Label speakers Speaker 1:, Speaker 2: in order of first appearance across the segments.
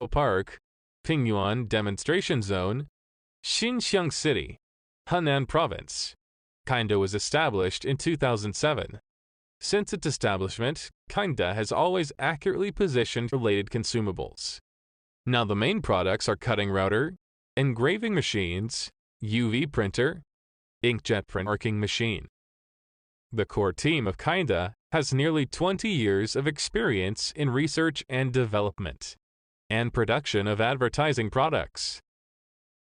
Speaker 1: Park, Pingyuan Demonstration Zone, Xinjiang City, Henan Province. Kinda was established in 2007. Since its establishment, Kinda has always accurately positioned related consumables. Now the main products are cutting router, engraving machines, UV printer, inkjet print marking machine. The core team of Kinda has nearly 20 years of experience in research and development and production of advertising products.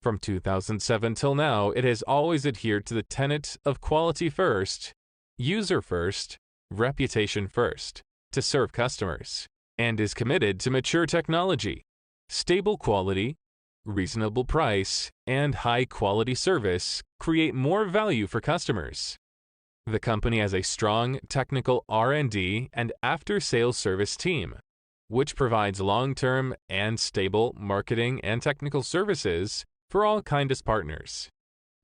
Speaker 1: From 2007 till now, it has always adhered to the tenet of quality first, user first, reputation first, to serve customers, and is committed to mature technology, stable quality, reasonable price, and high-quality service create more value for customers. The company has a strong technical R&D and after-sales service team, which provides long-term and stable marketing and technical services for all Kinda's partners.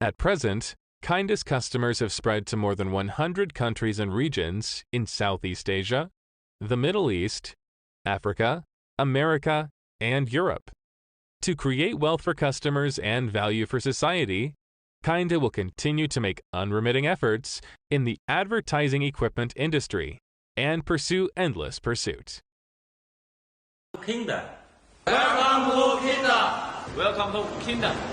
Speaker 1: At present, Kinda's customers have spread to more than 100 countries and regions in Southeast Asia, the Middle East, Africa, America, and Europe. To create wealth for customers and value for society, Kinda will continue to make unremitting efforts in the advertising equipment industry and pursue endless pursuit.
Speaker 2: Kinda. Welcome to Kinda. Welcome to Kinda.